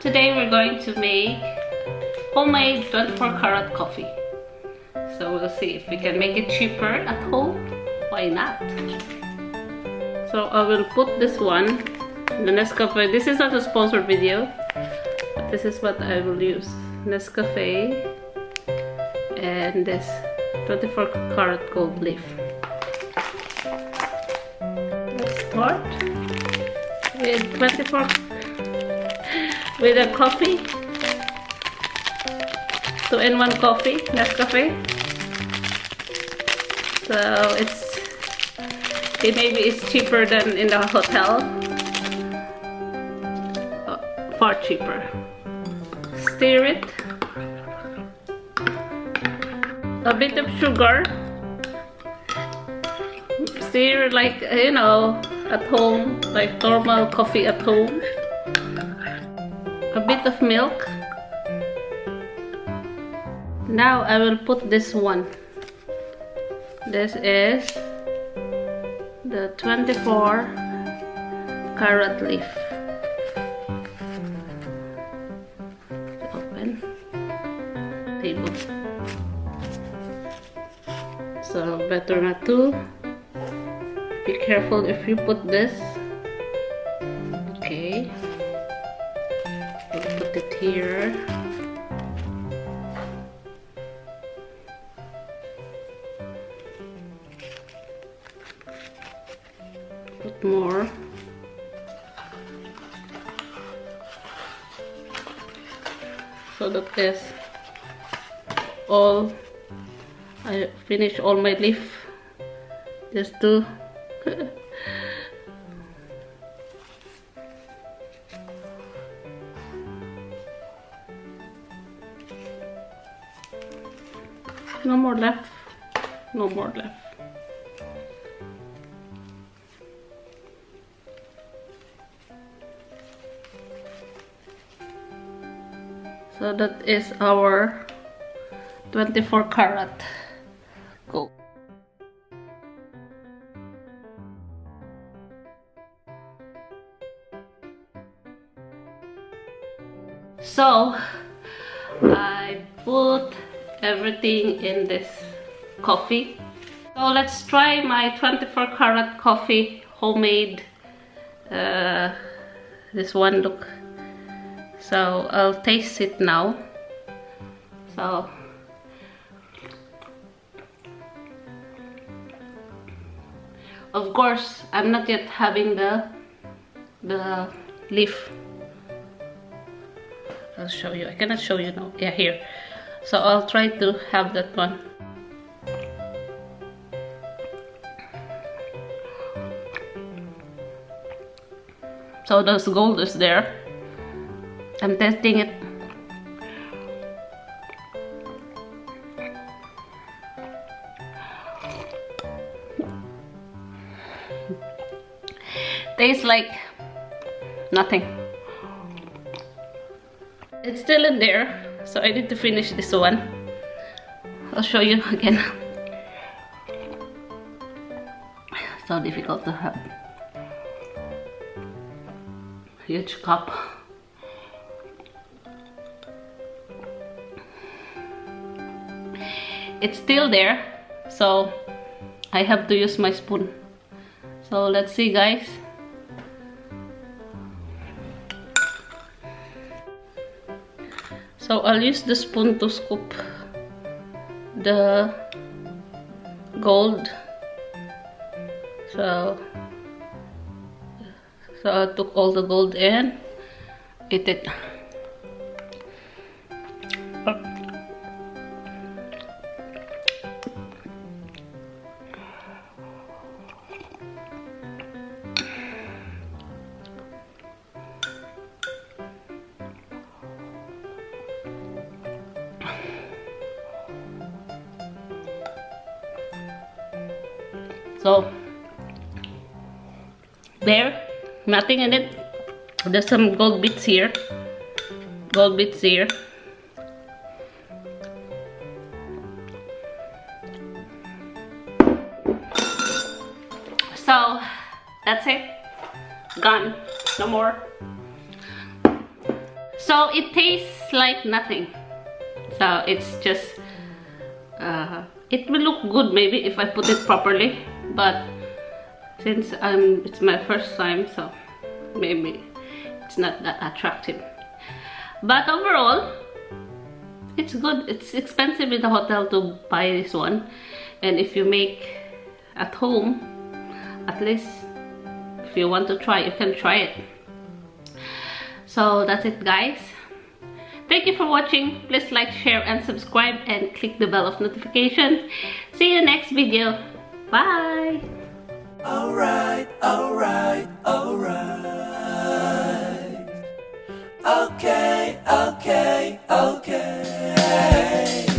Today we're going to make homemade 24 karat coffee. So we'll see if we can make it cheaper at home. Why not? So I will put this one, the Nescafe. This is not a sponsored video, but this is what I will use. Nescafe and this 24 karat gold leaf. Let's start with 24 with a coffee, 2-in-1 coffee, Nescafe. So maybe it's cheaper than in the hotel. Far cheaper. Stir it. A bit of sugar. Stir like, you know, at home, like normal coffee at home. A bit of milk. Now I will put this one. This is the 24 karat leaf. Open table. So better not to. Be careful if you put this. Okay. We'll put it here. Put more. So that is all. I finish all my leaf. Just to no more left. No more left. So that is our 24 karat gold. So I put everything in this coffee. So let's try my 24 karat coffee, homemade. This one, look. So I'll taste it now. So of course I'm not yet having the leaf. I'll show you. I cannot show you now. Yeah, here. So I'll try to have that one. So those gold is there. I'm testing it. Tastes like nothing. It's still in there, so I need to finish this one. I'll show you again. So difficult to have. Huge cup. It's still there, so I have to use my spoon. So let's see, guys. So I'll use the spoon to scoop the gold. So I took all the gold and eat it. So there, nothing in it. There's some gold bits here. Gold bits here. So that's it. Gone. No more. So it tastes like nothing. So it's just it will look good maybe if I put it properly, but since it's my first time, so maybe it's not that attractive. But overall, it's good. It's expensive in the hotel to buy this one, and if you make at home, at least if you want to try, you can try it. So that's it, guys. Thank you for watching. Please like, share, and subscribe, and click the bell of notification. See you next video. Bye. Alright. Okay.